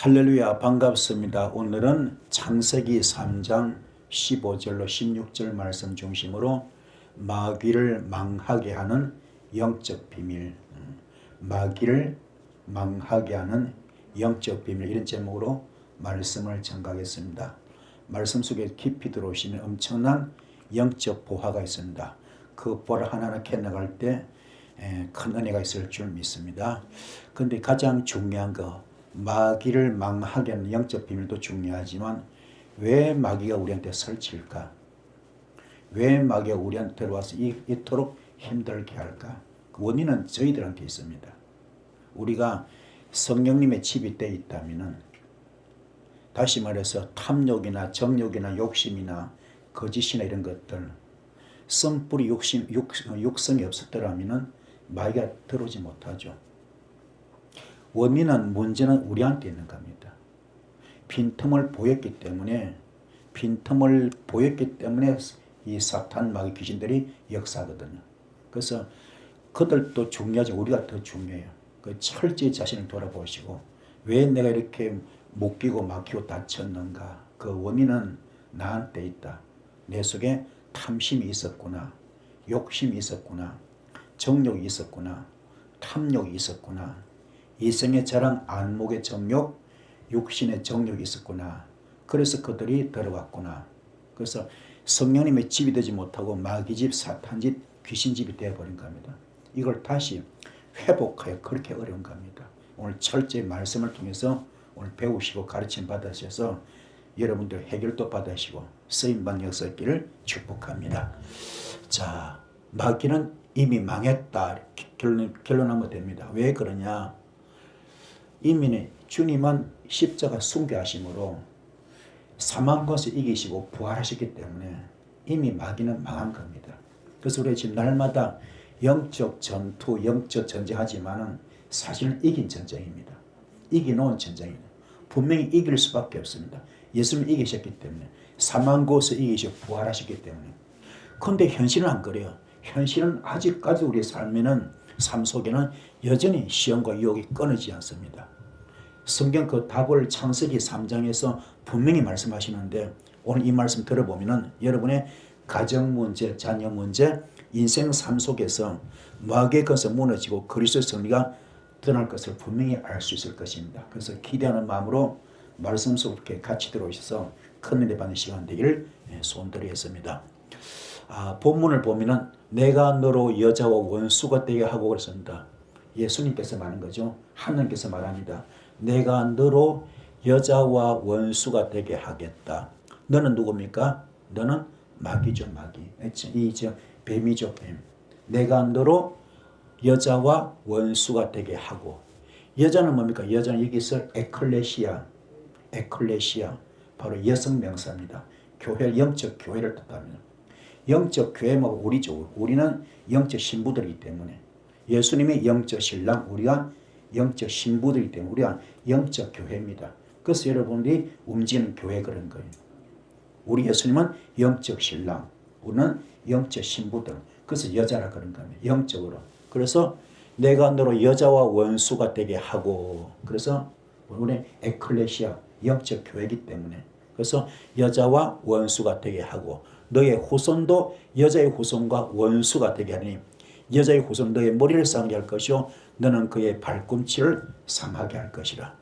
할렐루야, 반갑습니다. 오늘은 창세기 3장 15절로 16절 말씀 중심으로 마귀를 망하게 하는 영적 비밀, 마귀를 망하게 하는 영적 비밀, 이런 제목으로 말씀을 전가하겠습니다. 말씀 속에 깊이 들어오시면 엄청난 영적 보화가 있습니다. 그 보화를 하나하나 캐나갈 때 큰 은혜가 있을 줄 믿습니다. 그런데 가장 중요한 거, 마귀를 망하게 하는 영적 비밀도 중요하지만 왜 마귀가 우리한테 설칠까? 왜 마귀가 우리한테 들어와서 이토록 힘들게 할까? 그 원인은 저희들한테 있습니다. 우리가 성령님의 칩이 돼 있다면, 다시 말해서 탐욕이나 정욕이나 욕심이나 거짓이나 이런 것들, 썸뿌리 육성이 없었더라면 마귀가 들어오지 못하죠. 원인은, 문제는 우리한테 있는 겁니다. 빈틈을 보였기 때문에 이 사탄 마귀 귀신들이 역사하거든요. 그래서 그들도 중요하지 우리가 더 중요해요. 그 철저히 자신을 돌아보시고 왜 내가 이렇게 묶이고 막히고 다쳤는가? 그 원인은 나한테 있다. 내 속에 탐심이 있었구나, 욕심이 있었구나, 정욕이 있었구나, 탐욕이 있었구나, 이성의 자랑, 안목의 정욕, 육신의 정욕이 있었구나. 그래서 그들이 들어왔구나. 그래서 성령님의 집이 되지 못하고 마귀집, 사탄집, 귀신집이 되어버린 겁니다. 이걸 다시 회복하여 그렇게 어려운 겁니다. 오늘 철저히 말씀을 통해서 오늘 배우시고 가르침 받으셔서 여러분들 해결도 받으시고 쓰임받는 역사 있기를 축복합니다. 자, 마귀는 이미 망했다. 결론하면 됩니다. 왜 그러냐? 이미 주님은 십자가 숭배하심으로 사망 것을 이기시고 부활하셨기 때문에 이미 마귀는 망한 겁니다. 그래서 우리 지금 날마다 영적 전투, 영적 전쟁하지만은 사실은 이긴 전쟁입니다. 이겨놓은 전쟁입니다. 분명히 이길 수밖에 없습니다. 예수님 이기셨기 때문에, 사망 것을 이기시고 부활하셨기 때문에. 그런데 현실은 안 그래요. 현실은 아직까지 우리의 삶 속에는 여전히 시험과 유혹이 끊이지 않습니다. 성경 그 답을 창세기 3장에서 분명히 말씀하시는데, 오늘 이 말씀 들어보면 여러분의 가정 문제, 자녀 문제, 인생 삶 속에서 마귀의 것을 무너지고 그리스도의 승리가 드러날 것을 분명히 알 수 있을 것입니다. 그래서 기대하는 마음으로 말씀 속에 같이 들어오셔서 큰 은혜 받는 시간 되기를 소원드리겠습니다. 본문을 보면은 내가 너로 여자와 원수가 되게 하고 그랬습니다. 예수님께서 말하는 거죠. 하나님께서 말합니다. 내가 너로 여자와 원수가 되게 하겠다. 너는 누굽니까? 너는 마귀죠, 마귀. 이제 뱀이죠, 뱀. 내가 너로 여자와 원수가 되게 하고. 여자는 뭡니까? 여자는 여기서 에클레시아, 바로 여성 명사입니다. 교회, 영적 교회를 뜻합니다. 영적 교회는 우리죠. 우리는 영적 신부들이기 때문에, 예수님이 영적 신랑, 우리가 영적 신부들이기 때문에 우리가 영적 교회입니다. 그래서 여러분들이 움직이는 교회 그런 거예요. 우리 예수님은 영적 신랑, 우리는 영적 신부들. 그래서 여자라 그런 겁니다. 영적으로. 그래서 내가 너로 여자와 원수가 되게 하고, 그래서 우리 에클레시아, 영적 교회이기 때문에, 그래서 여자와 원수가 되게 하고, 너의 후손도 여자의 후손과 원수가 되게 하니, 여자의 후손 너의 머리를 상하게 할 것이요 너는 그의 발꿈치를 상하게 할 것이라.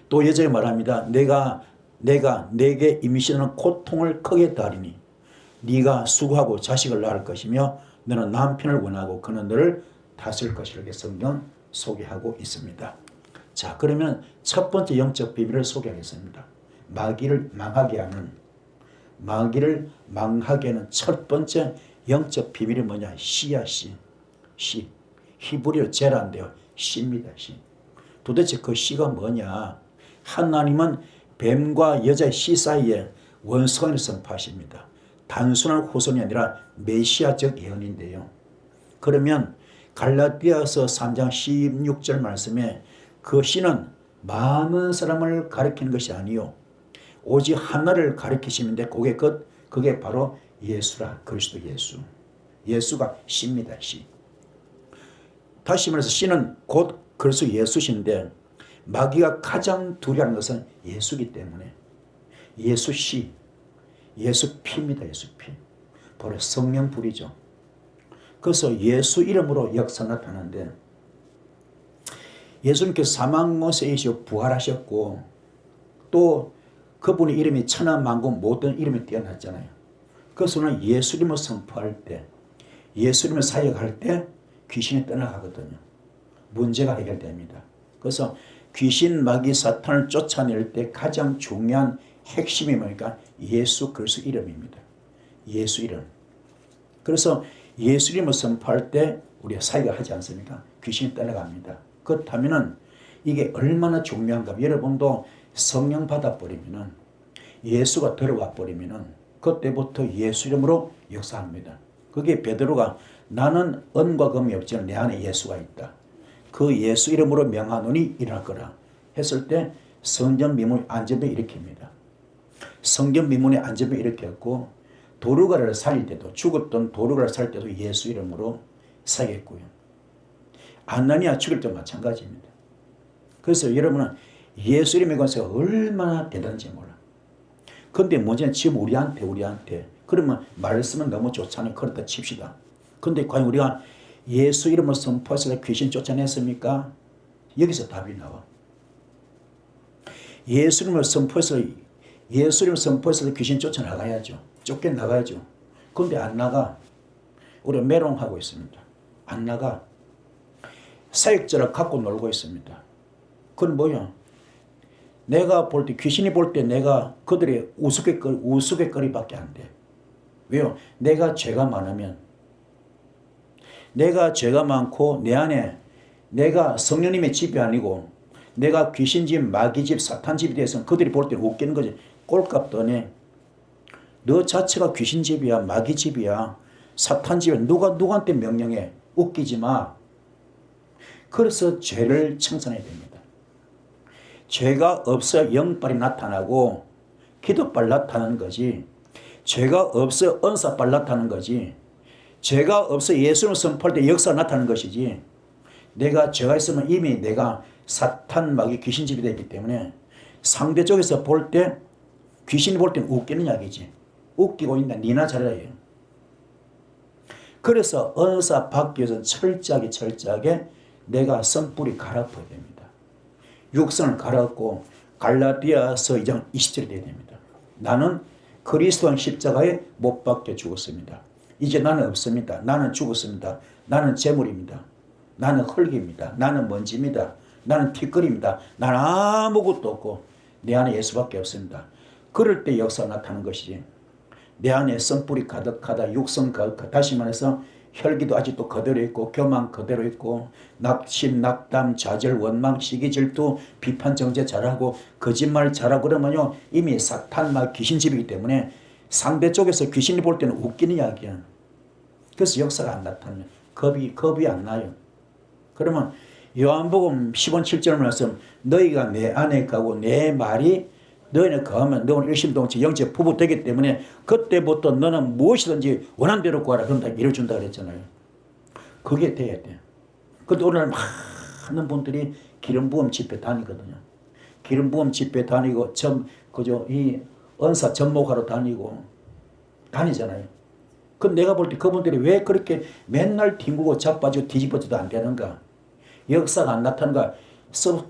또 여자가 말합니다. 내가 내게 임신하는 고통을 크게 더하리니 네가 수고하고 자식을 낳을 것이며 너는 남편을 원하고 그는 너를 다스릴 것이라. 이렇게 성경 소개하고 있습니다. 자, 그러면 첫 번째 영적 비밀을 소개하겠습니다. 마귀를 망하게 하는 첫 번째 영적 비밀이 뭐냐? 씨야, 씨. 히브리어 제라인데요. 씨입니다, 씨. 도대체 그 씨가 뭐냐? 하나님은 뱀과 여자의 씨 사이에 원수관을 선포하십니다. 단순한 후손이 아니라 메시아적 예언인데요. 그러면 갈라디아서 3장 16절 말씀에 그 씨는 많은 사람을 가리키는 것이 아니요 오직 하나를 가리키시는데 그게 바로 예수라. 그리스도 예수. 예수가 씨입니다. 씨. 다시 말해서 씨는 곧 그리스도 예수신데 마귀가 가장 두려워하는 것은 예수이기 때문에 예수씨, 예수 피입니다. 예수 피. 바로 성령 불이죠. 그래서 예수 이름으로 역사 나타나는데 예수님께서 사망못에이시고 부활하셨고 또 그분의 이름이 천하만국 모든 이름이 뛰어났잖아요. 그래서 우리는 예수 이름을 선포할 때 예수 이름을 사역할 때 귀신이 떠나가거든요. 문제가 해결됩니다. 그래서 귀신, 마귀, 사탄을 쫓아낼 때 가장 중요한 핵심이 뭐니까 예수 그리스도 이름입니다. 예수 이름. 그래서 예수 이름을 선포할 때 우리가 사역을 하지 않습니까? 귀신이 떠나갑니다. 그렇다면 이게 얼마나 중요한가. 여러분도 성령 받아버리면 예수가 들어와 버리면 그때부터 예수 이름으로 역사합니다. 그게 베드로가 나는 은과 금이 없지만 내 안에 예수가 있다. 그 예수 이름으로 명하노니 일어날 거라 했을 때 성전 미문 안전병 일으킵니다. 성전 미문의 안전병 일으켰고 도르가를 살릴 때도 죽었던 도르가를 살릴 때도 예수 이름으로 사겠고요. 아나니아 죽을 때도 마찬가지입니다. 그래서 여러분은 예수 이름에 관해서 얼마나 대단한지 몰라. 근데 문제는 지금 우리한테 그러면 말씀은 너무 좋잖아요. 그렇다 칩시다. 근데 과연 우리가 예수 이름을 선포해서 귀신 쫓아냈습니까? 여기서 답이 나와. 예수 이름을 선포해서 귀신 쫓아나가야죠. 쫓겨나가야죠. 근데 안 나가. 우리가 메롱하고 있습니다. 안 나가. 사역자를 갖고 놀고 있습니다. 그건 뭐야? 내가 볼 때, 귀신이 볼 때 내가 그들의 우스갯거리밖에 안 돼. 왜요? 내가 죄가 많으면, 내가 죄가 많고 내 안에 내가 성령님의 집이 아니고 내가 귀신집, 마귀집, 사탄집에 대해서는 그들이 볼 때 웃기는 거지. 꼴값도 안 해. 너 자체가 귀신집이야, 마귀집이야, 사탄집이야. 누구한테 명령해? 웃기지 마. 그래서 죄를 청산해야 됩니다. 죄가 없어 영빨이 나타나고 기도빨 나타나는 거지. 죄가 없어 은사빨 나타나는 거지. 죄가 없어 예수를 선포할 때 역사가 나타나는 것이지. 내가 죄가 있으면 이미 내가 사탄, 마귀, 귀신집이 되기 때문에 상대 쪽에서 볼 때 귀신이 볼 때는 웃기는 이야기지. 웃기고 있나 니나 잘해요. 그래서 은사 받기 위해서는 철저하게 내가 성불이 갈아엎어야 됩니다. 육성을 갈아엎고 갈라디아서 2장 20절이 되어야 됩니다. 나는 그리스도의 십자가에 못 박혀 죽었습니다. 이제 나는 없습니다. 나는 죽었습니다. 나는 재물입니다. 나는 흙입니다. 나는 먼지입니다. 나는 티끌입니다. 나는 아무것도 없고 내 안에 예수밖에 없습니다. 그럴 때 역사가 나타나는 것이지. 내 안에 성불이 가득하다. 육성 가득하다. 다시 말해서 혈기도 아직도 그대로 있고 교만 그대로 있고 낙심, 낙담, 좌절, 원망, 시기, 질투, 비판, 정죄 잘하고 거짓말 잘하고 그러면요 이미 사탄, 막 귀신집이기 때문에 상대 쪽에서 귀신이 볼 때는 웃기는 이야기야. 그래서 역사가 안 나타나요. 겁이 안 나요. 그러면 요한복음 10장 7절 말씀 너희가 내 안에 가고 내 말이 너희는 거하면 너는 일심동체 영체 부부 되기 때문에 그때부터 너는 무엇이든지 원하는 대로 구하라. 그럼 다 이뤄준다 그랬잖아요. 그게 돼야 돼. 그런데 오늘 많은 분들이 기름부음 집회 다니거든요. 기름부음 집회 다니고 이 은사 접목하러 다니잖아요. 근데 내가 볼 때 그분들이 왜 그렇게 맨날 뒹구고 자빠지고 뒤집어져도 안 되는가? 역사가 안 나타나는가?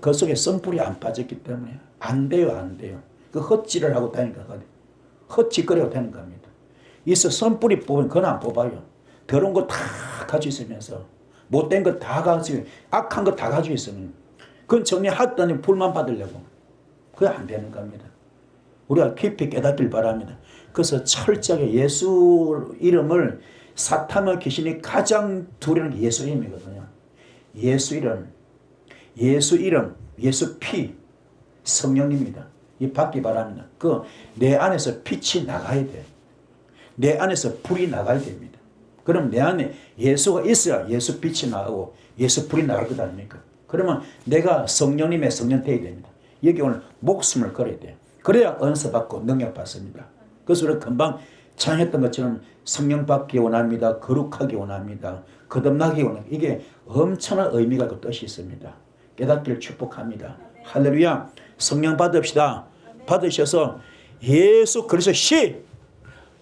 그 속에 성불이 안 빠졌기 때문에 안 돼요. 그 헛질을 하고 다니니까 헛짓거리하고 다니는 겁니다. 있어 선뿌리 뽑으면 그건 안 뽑아요. 더러운 거 다 가지고 있으면서 못된 거 다 가지고 악한 거 다 가지고 있으면 그건 정리하더니 불만 받으려고 그게 안 되는 겁니다. 우리가 깊이 깨닫길 바랍니다. 그래서 철저하게 예수 이름을 사탄의 귀신이 가장 두려워하는 게 예수 이름이거든요. 예수 이름, 예수 피, 성령입니다. 이 받기 바랍니다. 내 안에서 빛이 나가야 돼. 내 안에서 불이 나가야 됩니다. 그럼 내 안에 예수가 있어야 예수 빛이 나가고 예수 불이 나갈 것 아닙니까? 그러면 내가 성령님의 성령 되어야 됩니다. 여기 오늘 목숨을 걸어야 돼요. 그래야 은사 받고 능력 받습니다. 그래서 우리가 금방 찬양했던 것처럼 성령 받기 원합니다. 거룩하기 원합니다. 거듭나기 원합니다. 이게 엄청난 의미가 있고 뜻이 있습니다. 깨닫기를 축복합니다. 할렐루야. 성령 받읍시다. 받으셔서 예수 그리스도 씨,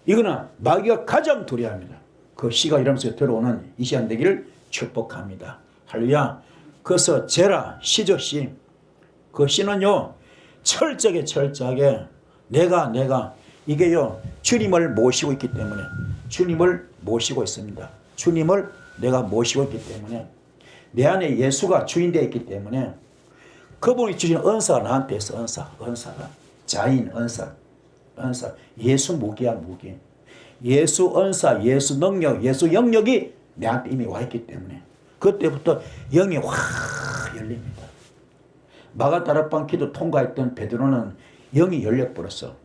이거는 마귀가 가장 두려워합니다. 그 씨가 이러면서 들어오는 이 시간 되기를 축복합니다. 할렐루야. 그래서 제라 시죠 씨. 그 씨는요 철저하게 내가 이게요 주님을 모시고 있기 때문에, 주님을 모시고 있습니다. 주님을 내가 모시고 있기 때문에, 내 안에 예수가 주인 되어 있기 때문에, 그분이 주신 은사가 나한테 있어. 은사가 자인 은사, 예수 무기야 무기. 예수 은사, 예수 능력, 예수 영역이 내한테 이미 와 있기 때문에 그때부터 영이 확 열립니다. 마가다락방 기도 통과했던 베드로는 영이 열려버렸어.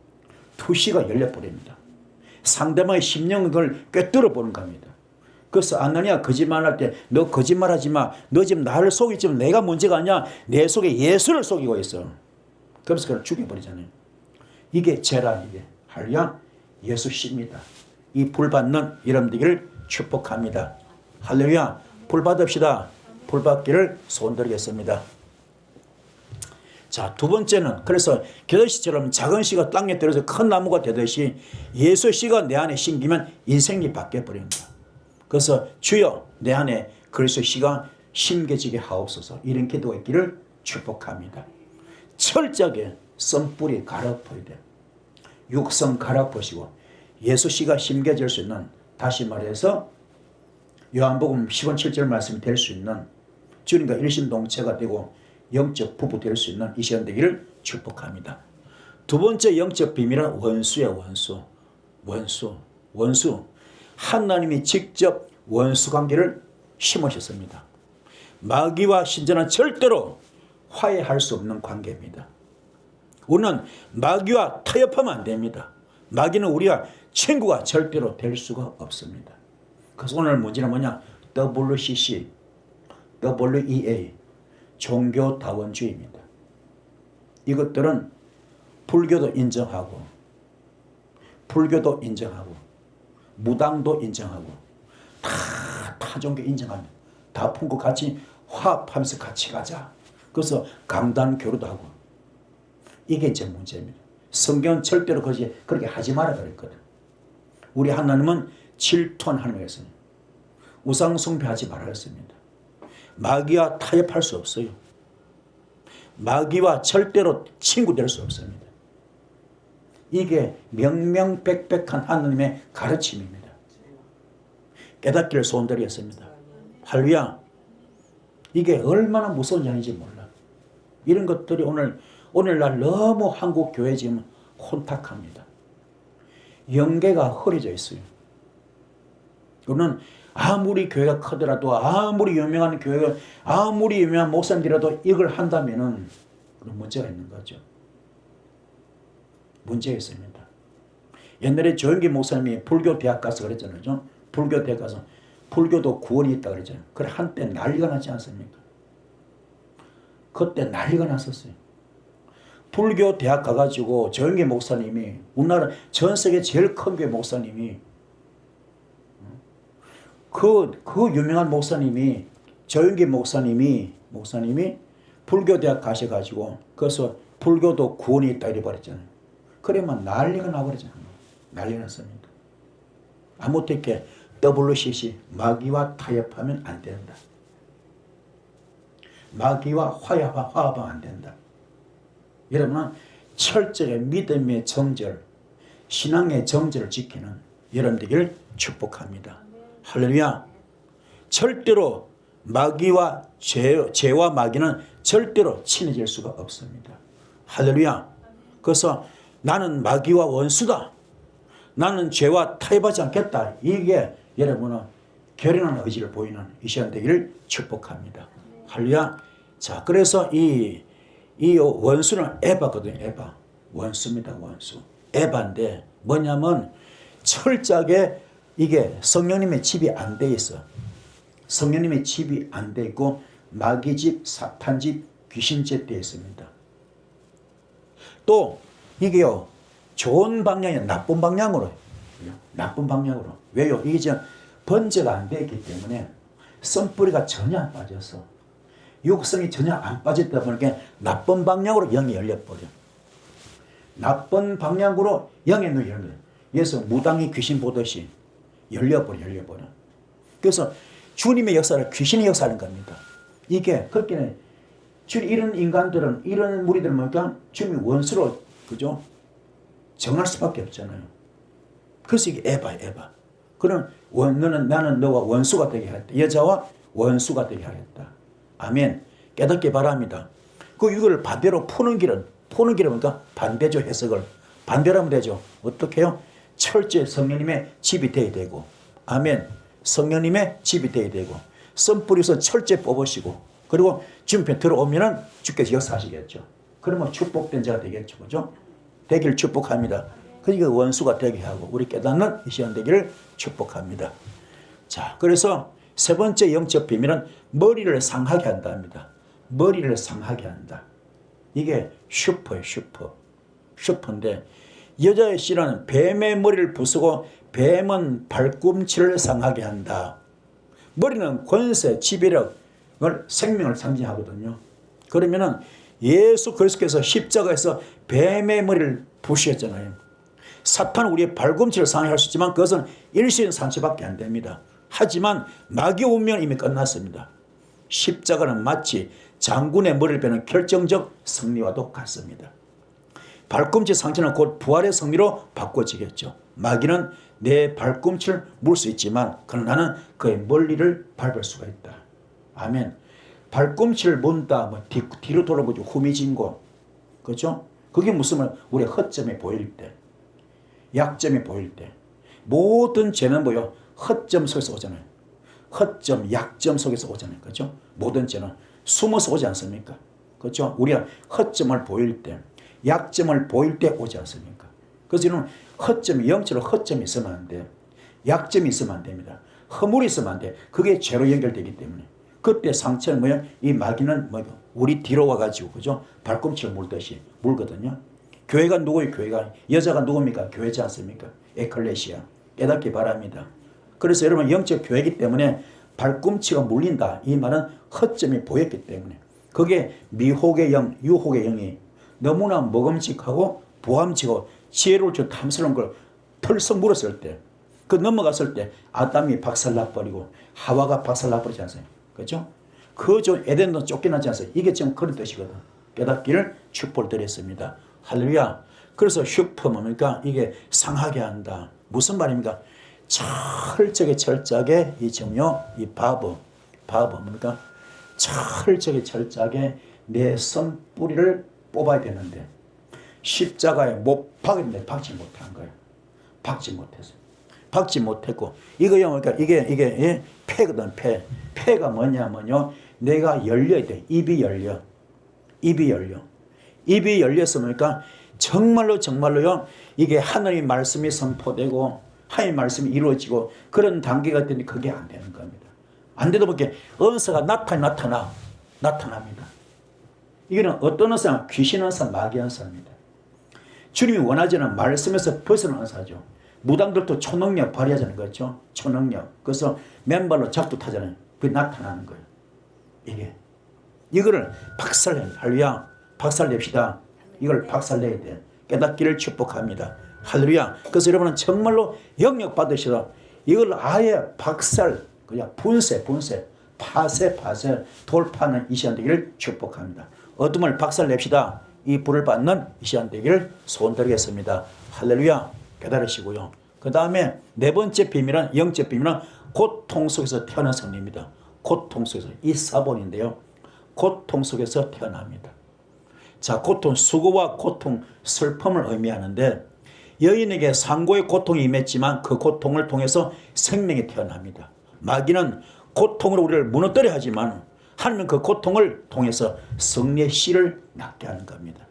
투시가 열려버립니다. 상대방의 심령을 꿰뚫어 보는 겁니다. 그래서 아나니아 거짓말할 때 너 거짓말하지 마. 너 지금 나를 속이지만 내가 문제가 아니야. 내 속에 예수를 속이고 있어. 그래서 그걸 죽여버리잖아요. 이게 제라, 이게 할렐루야. 예수십니다. 이 불 받는 여러분들을 축복합니다. 할렐루야. 불 받읍시다. 불 받기를 소원드리겠습니다. 자, 두 번째는 그래서 겨자씨처럼 작은 씨가 땅에 들어서 큰 나무가 되듯이 예수 씨가 내 안에 심기면 인생이 바뀌어버립니다. 그래서 주여 내 안에 그리스도 씨가 심겨지게 하옵소서, 이런 기도가 있기를 축복합니다. 철저하게 썸뿌리 갈아엎어야 돼. 육성 갈아엎으시고 예수 씨가 심겨질 수 있는, 다시 말해서 요한복음 10권 7절 말씀이 될 수 있는 주님과 일심동체가 되고 영적 부부 될 수 있는 이 시간 되기를 축복합니다. 두 번째 영적 비밀은 원수예요. 원수. 하나님이 직접 원수 관계를 심으셨습니다. 마귀와 신전은 절대로 화해할 수 없는 관계입니다. 우리는 마귀와 타협하면 안 됩니다. 마귀는 우리와 친구가 절대로 될 수가 없습니다. 그래서 오늘 문제는 뭐냐? WCC, WEA, 종교다원주의입니다. 이것들은 불교도 인정하고 무당도 인정하고 다 종교 인정합니다. 다 품고 같이 화합하면서 같이 가자. 그래서 강단 교류도 하고. 이게 이제 문제입니다. 성경은 절대로 그렇게 하지 마라 그랬거든. 우리 하나님은 질투한 하나님이었습니다. 우상 숭배하지 말라 했습니다. 마귀와 타협할 수 없어요. 마귀와 절대로 친구 될 수 없습니다. 이게 명명백백한 하나님의 가르침입니다. 깨닫기를 소원드리겠습니다. 할렐루야. 이게 얼마나 무서운 일인지 몰라. 이런 것들이 오늘날 너무 한국 교회 지금 혼탁합니다. 영계가 흐려져 있어요. 우리는 아무리 교회가 크더라도, 아무리 유명한 교회가, 아무리 유명한 목사님이라도 이걸 한다면은 그런 문제가 있는 거죠. 문제가 있습니다. 옛날에 조영기 목사님이 불교 대학 가서 그랬잖아요. 불교 대학 가서 불교도 구원이 있다 그랬잖아요. 그래 한때 난리가 나지 않습니까? 그때 난리가 났었어요. 불교 대학 가가지고 조영기 목사님이, 우리나라 전 세계 제일 큰 교회 목사님이, 그 유명한 목사님이, 조영기 목사님이 불교 대학 가셔가지고 그래서 불교도 구원이 있다 이래 버렸잖아요. 그러면 난리가 나버리잖아요. 난리 났습니다. 아무튼 이렇게 WCC, 마귀와 타협하면 안 된다. 마귀와 화합하면 안 된다. 여러분은 철저히 믿음의 정절, 신앙의 정절을 지키는 여러분 되기를 축복합니다. 할렐루야. 절대로 마귀와 죄와 마귀는 절대로 친해질 수가 없습니다. 할렐루야. 그래서 나는 마귀와 원수다. 나는 죄와 타협하지 않겠다. 이게 여러분은 결연한 의지를 보이는 이 시간 되기를 축복합니다. 할렐루야. 자, 그래서 이 원수는 에바거든요. 에바. 원수입니다. 원수. 에바인데 뭐냐면 철저하게 이게 성령님의 집이 안 돼 있어. 성령님의 집이 안 돼 있고 마귀 집, 사탄 집, 귀신 집 되어 있습니다. 또 이게요 좋은 방향이 나쁜 방향으로. 왜요? 이게 지금 번제가 안 되어 있기 때문에 썬뿌리가 전혀 안 빠져서 육성이 전혀 안 빠졌다 보니까 나쁜 방향으로 영이 열려버려. 나쁜 방향으로 영의 눈이 열려. 그래서 무당이 귀신 보듯이 열려버려. 그래서 주님의 역사를 귀신의 역사하는 겁니다. 이게 그렇게 이런 인간들은, 이런 무리들은 뭐니까 주님이 원수로, 그죠? 정할 수밖에 없잖아요. 그래서 이게 에바. 그럼 나는 너와 원수가 되게 하겠다. 여자와 원수가 되게 하겠다. 아멘. 깨닫기 바랍니다. 이걸 반대로 푸는 길은 뭐니까 반대죠. 해석을 반대로 하면 되죠. 어떻게 해요? 철저히 성령님의 집이 되어야 되고, 아멘. 성령님의 집이 되어야 되고, 썬뿌리에서 철저히 뽑으시고, 그리고 주님편 들어오면은 주께서 역사하시겠죠. 그러면 축복된 자가 되겠죠. 그죠? 되기를 축복합니다. 그러니까 원수가 되게 하고 우리 깨닫는 이 시간 되기를 축복합니다. 자, 그래서 세 번째 영적 비밀은 머리를 상하게 한답니다. 머리를 상하게 한다. 이게 슈퍼예요. 슈퍼인데 여자의 씨는 뱀의 머리를 부수고 뱀은 발꿈치를 상하게 한다. 머리는 권세, 지배력을, 생명을 상징하거든요. 그러면은 예수 그리스도께서 십자가에서 뱀의 머리를 부수셨잖아요. 사탄은 우리의 발꿈치를 상할 수 있지만 그것은 일시적인 상처밖에 안 됩니다. 하지만 마귀 운명은 이미 끝났습니다. 십자가는 마치 장군의 머리를 베는 결정적 승리와도 같습니다. 발꿈치 상처는 곧 부활의 승리로 바꿔지겠죠. 마귀는 내 발꿈치를 물 수 있지만 그러나 나는 그의 머리를 밟을 수가 있다. 아멘. 발꿈치를 문다, 뒤로 돌아보죠. 후미진고. 그렇죠? 그게 무슨 말? 우리의 허점이 보일 때, 약점이 보일 때. 모든 죄는 뭐요? 허점 속에서 오잖아요. 허점, 약점 속에서 오잖아요. 그렇죠? 모든 죄는 숨어서 오지 않습니까? 그렇죠? 우리가 허점을 보일 때, 약점을 보일 때 오지 않습니까? 그래서 이런 허점이, 영적으로 허점이 있으면 안 돼. 약점이 있으면 안 됩니다. 허물이 있으면 안 돼. 그게 죄로 연결되기 때문에. 그때 상처는 뭐예요? 이 마귀는 뭐예요? 우리 뒤로 와가지고, 그죠? 발꿈치를 물듯이 물거든요. 교회가 누구예요? 교회가. 여자가 누굽니까? 교회지 않습니까? 에클레시아. 깨닫기 바랍니다. 그래서 여러분 영적 교회이기 때문에 발꿈치가 물린다. 이 말은 허점이 보였기 때문에. 그게 미혹의 영, 유혹의 영이 너무나 먹음직하고 보암직하고 지혜로울 줄 탐스러운 걸 털썩 물었을 때, 그 넘어갔을 때 아담이 박살나버리고 하와가 박살나버리지 않습니까? 그렇죠? 그저 에덴도 쫓겨나지 않아요. 이게 지금 그런 뜻이거든. 깨닫기를 축복을 드렸습니다. 할렐루야. 그래서 슈퍼 뭡니까? 이게 상하게 한다. 무슨 말입니까? 철저하게 이 정요, 이 바보 뭡니까? 철저하게 내 선뿌리를 뽑아야 되는데 십자가에 못 박았는데 박지 못한 거예요. 박지 못했어요. 박지 못했고 이거요, 그러니까 이게 폐거든. 폐가 뭐냐면요, 내가 열려야 돼. 입이 열려서 뭡니까? 정말로요, 이게 하나님의 말씀이 선포되고 하나님의 말씀이 이루어지고 그런 단계가 되는데 그게 안 되는 겁니다. 안 되다 보니까 은사가 나타납니다. 이거는 어떤 은사냐? 귀신 은사, 마귀 은사입니다. 주님이 원하지는 말씀에서 벗어난 은사죠. 무당들도 초능력 발휘하자는 거죠. 초능력. 그래서 맨발로 작두 타잖아요. 그게 나타나는 거예요. 이거를 박살내야 돼. 할렐루야. 박살냅시다. 이걸 박살내야 돼. 깨닫기를 축복합니다. 할렐루야. 그래서 여러분은 정말로 영역 받으시라. 이걸 아예 그냥 분쇄, 파쇄, 돌파하는 이 시간 되기를 축복합니다. 어둠을 박살냅시다. 이 불을 받는 이 시간 되기를 소원드리겠습니다. 할렐루야. 깨달으시고요. 그 다음에 네 번째 비밀은, 영적 비밀은 고통 속에서 태어난 성리입니다. 고통 속에서, 이 사본인데요. 고통 속에서 태어납니다. 자, 고통, 수고와 고통, 슬픔을 의미하는데 여인에게 상고의 고통이 임했지만 그 고통을 통해서 생명이 태어납니다. 마귀는 고통으로 우리를 무너뜨려 하지만 하나님은 그 고통을 통해서 승리의 씨를 낳게 하는 겁니다.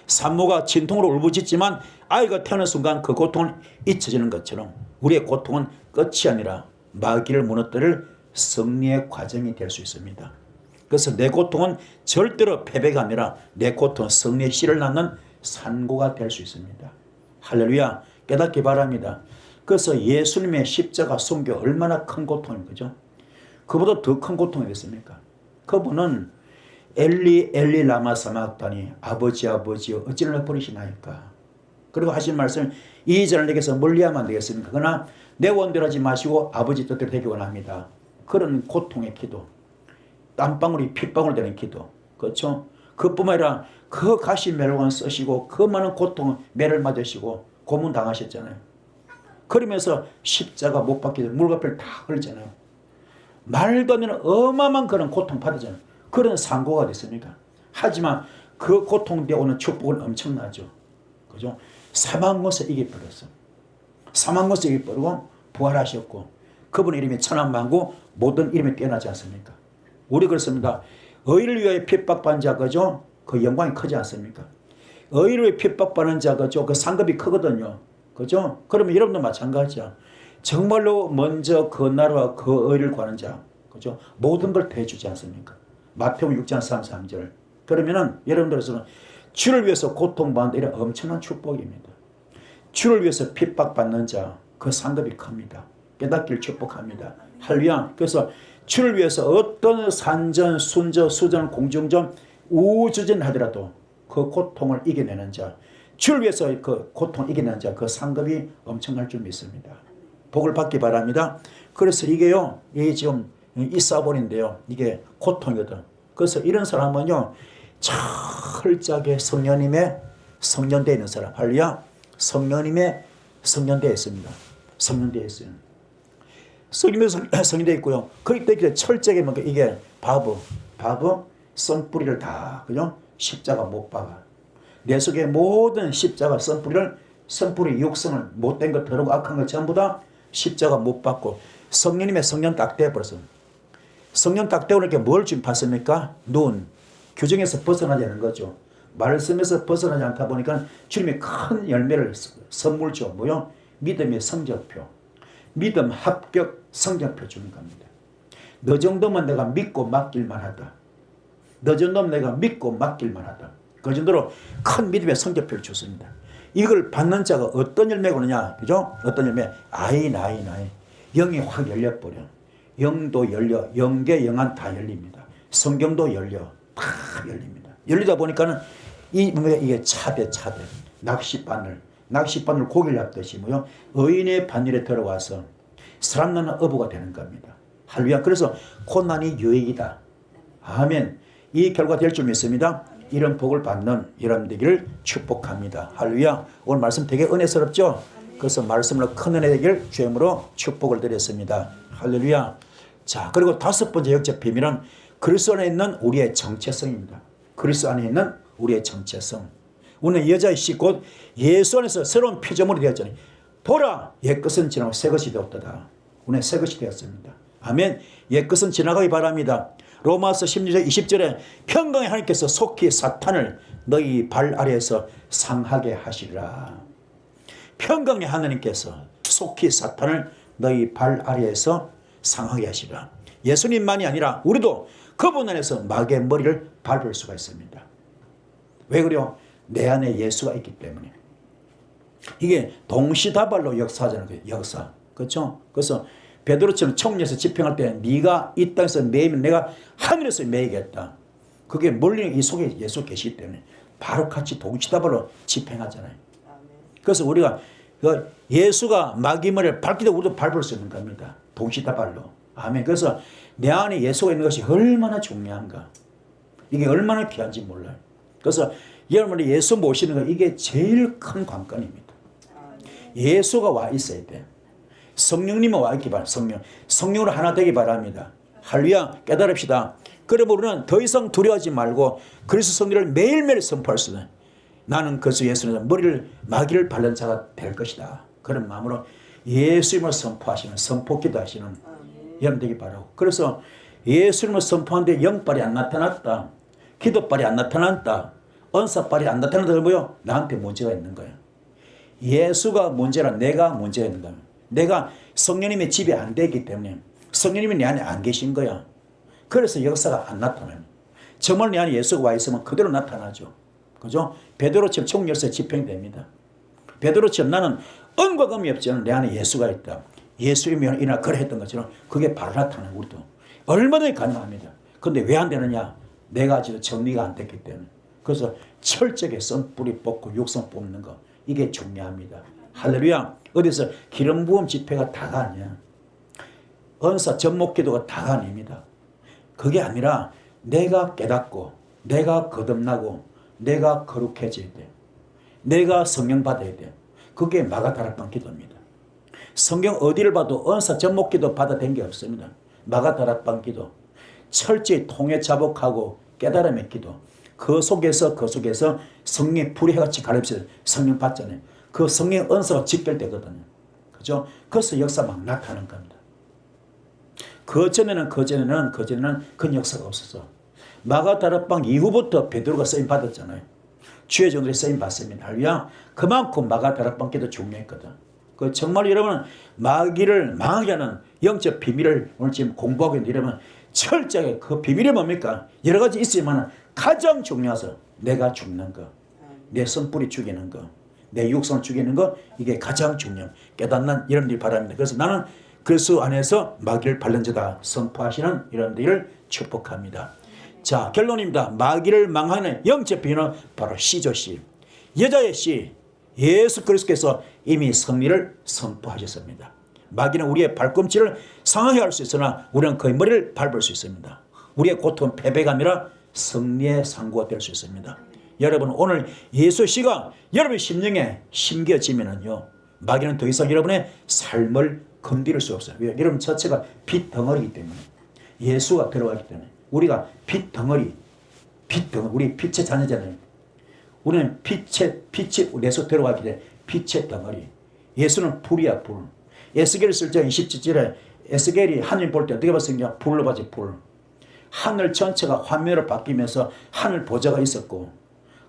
산모가 진통으로 울부짖지만 아이가 태어난 순간 그 고통은 잊혀지는 것처럼 우리의 고통은 끝이 아니라 마귀를 무너뜨릴 승리의 과정이 될 수 있습니다. 그래서 내 고통은 절대로 패배가 아니라 내 고통은 승리의 씨를 낳는 산고가 될 수 있습니다. 할렐루야. 깨닫기 바랍니다. 그래서 예수님의 십자가 순교 얼마나 큰 고통인 거죠. 그보다 더 큰 고통이겠습니까? 그분은 엘리 엘리 라마 사막다니 아버지 아버지여 어찌를 나 버리시나이까. 그리고 하신 말씀 이 자를 내게서 멀리하면 안 되겠습니까? 그러나 내 원대로 하지 마시고 아버지 뜻대로 되기 원합니다. 그런 고통의 기도, 땀방울이 핏방울 되는 기도, 그렇죠? 그뿐만 아니라 그 가시 멜로건 쓰시고 그 많은 고통 매를 맞으시고 고문 당하셨잖아요. 그러면서 십자가 못 박히고 물과별 다 흘리잖아요. 말도 안 되는 어마어마한 그런 고통 받으잖아요. 그런 상고가 됐습니까? 하지만 그 고통 뒤에 오는 축복은 엄청나죠. 그죠? 사망 것을 이겨버렸어. 사망 것을 이겨버리고 부활하셨고 그분의 이름이 천한만고 모든 이름이 뛰어나지 않습니까? 우리 그렇습니다. 의를 위하여 핍박받는 자 그죠? 그 영광이 크지 않습니까? 의를 위해 핍박받는 자 그죠? 그 상급이 크거든요. 그죠? 그러면 여러분도 마찬가지야. 정말로 먼저 그 나라와 그 의를 구하는 자 그죠? 모든 걸 대주지 않습니까? 마태복음 6장 33절. 그러면은 여러분들에서는 주를 위해서 고통받는 이런 엄청난 축복입니다. 주를 위해서 핍박받는 자 그 상급이 큽니다. 깨닫기를 축복합니다. 할렐루야. 그래서 주를 위해서 어떤 산전, 순전, 수전, 공중전, 우주전 하더라도 그 고통을 이겨내는 자, 주를 위해서 그 고통을 이겨내는 자, 그 상급이 엄청날 줄 믿습니다. 복을 받기 바랍니다. 그래서 이게요, 이게 지금 이사본인데요, 이게 고통이거든. 그래서 이런 사람은요, 철저하게 성령님의 성년되어 있는 사람, 할렐루야. 성령님의 성년되어 있습니다. 성년되어 있어요. 성령의 성년되어 있고요. 그렇기 때문에 철저하게 뭔가 이게 바보 선뿌리를 다 그죠? 십자가 못 박아. 내 속에 모든 십자가 선뿌리 육성을 못된 것 더러고 악한 것 전부 다 십자가 못 받고 성령님의 성령 딱 떼어버렸어. 성령 딱 떼어놓을 게 뭘 지금 봤습니까? 눈, 규정에서 벗어나지 않는 거죠. 말씀에서 벗어나지 않다 보니까 주님이 큰 열매를 선물 줘. 뭐요? 믿음의 성적표. 믿음 합격 성적표 주는 겁니다. 너 정도면 내가 믿고 맡길만 하다. 너 정도면 내가 믿고 맡길만 하다. 그 정도로 큰 믿음의 성적표를 줬습니다. 이걸 받는 자가 어떤 열매가 오느냐? 그죠? 어떤 열매? 아이. 영이 확 열려버려. 영도 열려. 영계 영안 다 열립니다. 성경도 열려. 다 열립니다. 열리다 보니까는 이게 차대. 낚싯바늘 고기를 잡듯이 뭐요? 의인의 바늘에 들어와서 사람 낳는 어부가 되는 겁니다. 할렐루야. 그래서 고난이 유익이다. 아멘. 이 결과 될 줄 믿습니다. 이런 복을 받는 여러분 되기를 축복합니다. 할렐루야. 오늘 말씀 되게 은혜스럽죠? 그래서 말씀으로 큰 은혜 되기를 주임으로 축복을 드렸습니다. 할렐루야. 자, 그리고 다섯 번째 역적 비밀은 그리스도 안에 있는 우리의 정체성입니다. 그리스도 안에 있는 우리의 정체성. 우리는 여자이시 곧 예수 안에서 새로운 피조물이 되었잖아요. 보라, 옛것은 지나고 새것이 되었다. 우리는 새것이 되었습니다. 아멘. 옛것은 지나가기 바랍니다. 로마서 16장 20절에 평강의 하나님께서 속히 사탄을 너희 발 아래에서 상하게 하시리라. 평강의 하나님께서 속히 사탄을 너희 발 아래에서 상하게 하시리라. 예수님만이 아니라 우리도 그분 안에서 마귀의 머리를 밟을 수가 있습니다. 왜 그래요? 내 안에 예수가 있기 때문에. 이게 동시다발로 역사하자는 거예요. 역사. 그렇죠? 그래서 베드로처럼 총리에서 집행할 때 네가 이 땅에서 매이면 내가 하늘에서 매이겠다. 그게 멀리 이 속에 예수 계시기 때문에 바로 같이 동시다발로 집행하잖아요. 그래서 우리가 예수가 마귀 머리를 밟기 때문에 우리도 밟을 수 있는 겁니다. 동시다발로. 아멘. 그래서 내 안에 예수가 있는 것이 얼마나 중요한가. 이게 얼마나 귀한지 몰라요. 그래서 여러분이 예수 모시는 거 이게 제일 큰 관건입니다. 예수가 와 있어야 돼. 성령님은 와 있기 바랍니다. 성령으로 하나 되기 바랍니다. 할렐루야. 깨달읍시다. 그러면 우리는 더 이상 두려워하지 말고 그리스도 성령을 매일매일 선포할 수 있는 나는 그리스도 예수는 마귀를 밟는 자가 될 것이다. 그런 마음으로 예수님을 선포하시는 선포기도 하시는 여러분 되기 바라고. 그래서 예수님을 선포하는데 영빨이 안 나타났다. 기도빨이 안 나타났다. 언사빨이 안 나타난다는 뭐요? 나한테 문제가 있는 거예요. 예수가 문제라 내가 문제가 있는 거예요. 내가 성령님의 집이 안 되기 때문에 성령님이 내 안에 안 계신 거야. 그래서 역사가 안 나타나요. 정말 내 안에 예수가 와 있으면 그대로 나타나죠. 그죠? 베드로처럼 총열쇠 집행됩니다. 베드로처럼 나는 은과 금이 없지만 내 안에 예수가 있다. 예수님이 이나 그래 했던 것처럼 그게 바로 나타나요. 우리도 얼마든지 가능합니다. 근데 왜 안 되느냐? 내가 지금 정리가 안 됐기 때문에. 그래서 철저하게 썬뿌리 뽑고 육성 뽑는 거, 이게 중요합니다. 할렐루야. 어디서 기름 부음 집회가 다가 아니야. 은사 접목 기도가 다가 아닙니다. 그게 아니라 내가 깨닫고 내가 거듭나고 내가 거룩해져야 돼. 내가 성령 받아야 돼. 그게 마가다락방 기도입니다. 성경 어디를 봐도 은사 접목 기도 받아낸 게 없습니다. 마가다락방 기도. 철저히 통해 자복하고 깨달음의 기도. 그 속에서 성령의 불이 해같이 가르쳐서 성령 받잖아요. 그 성령 은사가 직결되거든요. 그죠? 그래서 역사 막 나타나는 겁니다. 그전에는 그 역사가 없었어. 마가다락방 이후부터 베드로가 쓰임 받았잖아요. 주의 종들이 쓰임 받습니다. 할렐루야. 그만큼 마가다락방 기도 중요했거든. 그 정말 여러분은 마귀를 망하게 하는 영적 비밀을 오늘 지금 공부하고 있는데, 여러분 철저하게 그 비밀이 뭡니까? 여러 가지 있지만 가장 중요해서 내가 죽는 거, 내 선뿌리 죽이는 거, 내 육성을 죽이는 거, 이게 가장 중요한 깨닫는 여러분들이 바랍니다. 그래서 나는 그리스도 안에서 마귀를 발른자다 선포하시는 여러분들을 축복합니다. 자, 결론입니다. 마귀를 망하는 영적 비밀은 바로 C죠. C. 여자의 C. 예수 그리스도께서 이미 승리를 선포하셨습니다. 마귀는 우리의 발꿈치를 상하게 할 수 있으나 우리는 그의 머리를 밟을 수 있습니다. 우리의 고통은 패배가 아니라 승리의 상고가 될 수 있습니다. 여러분, 오늘 예수 씨가 여러분의 심령에 심겨지면은요, 마귀는 더 이상 여러분의 삶을 건드릴 수 없어요. 왜? 여러분 자체가 빛 덩어리이기 때문에. 예수가 들어가기 때문에. 우리가 빛 덩어리, 우리 빛의 자녀잖아요. 우리는 빛이 내서 들어가기 때문에 빛의 덩어리. 예수는 불이야, 불. 에스겔 쓸 때 27절에 에스겔이 하늘 볼 때 어떻게 봤습니까? 불로 봤지, 불. 하늘 전체가 화면으로 바뀌면서 하늘 보좌가 있었고,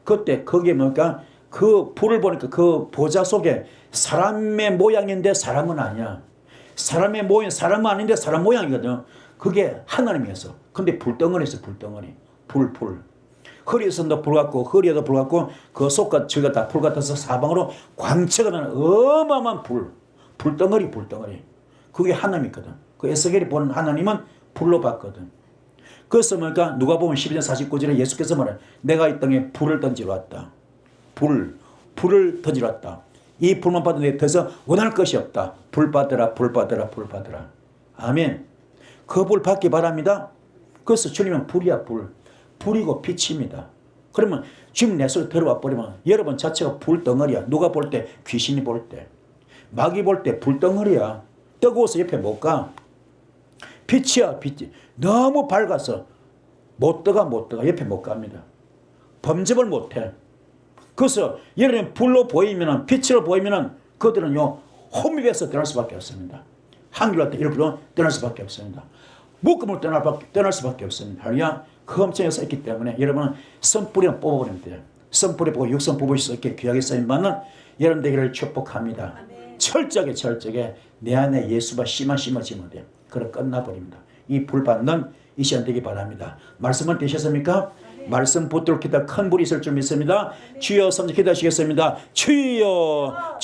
그때 거기에 뭡니까? 그 불을 보니까 그 보좌 속에 사람의 모양인데 사람은 아니야. 사람의 모양, 사람은 아닌데 사람 모양이거든. 그게 하나님이었어. 근데 불덩어리였어, 불덩어리. 불. 허리에서도 불 같고, 허리에도 불 같고, 그 속과 저가 다 불 같아서 사방으로 광채가 나는 어마어마한 불덩어리. 그게 하나님이거든. 그 에스겔이 본 하나님은 불로 봤거든. 그래서 뭡니까? 누가 보면 12장 49절에 예수께서 말해, 내가 이 땅에 불을 던지러 왔다. 불을 던지러 왔다. 이 불만 받으면 더 이상 원할 것이 없다. 불 받으라. 아멘. 그 불 받기 바랍니다. 그래서 주님은 불이야, 불이고 빛입니다. 그러면 지금 내 속에 들어와 버리면 여러분 자체가 불덩어리야. 누가 볼 때? 귀신이 볼 때. 마귀 볼 때 불덩어리야. 뜨거워서 옆에 못 가. 빛이야, 빛이. 너무 밝아서 못 들어가. 옆에 못 갑니다. 범접을 못 해. 그래서 여러분 불로 보이면은, 빛으로 보이면은 그들은요, 혼미해서 떠날 수밖에 없습니다. 한결할 때 일부러 떠날 수밖에 없습니다. 묶음을 떠날 수밖에 없습니다. 할렐루야. 그 엄청에서 있기 때문에 여러분은 선뿌리는 뽑아버리면 돼요. 선뿌리 보고 육선 뽑을 수 있게 귀하게 쓰임받는 여러분 되기를 축복합니다. 철저하게 내 안에 예수가 심어지면 돼요. 그럼 끝나버립니다. 이 불 받는 이 시간 되기 바랍니다. 말씀은 되셨습니까? 말씀 붙들기다 큰 불이 있을 줄 믿습니다. 주여 섬기다 하시겠습니다. 주여.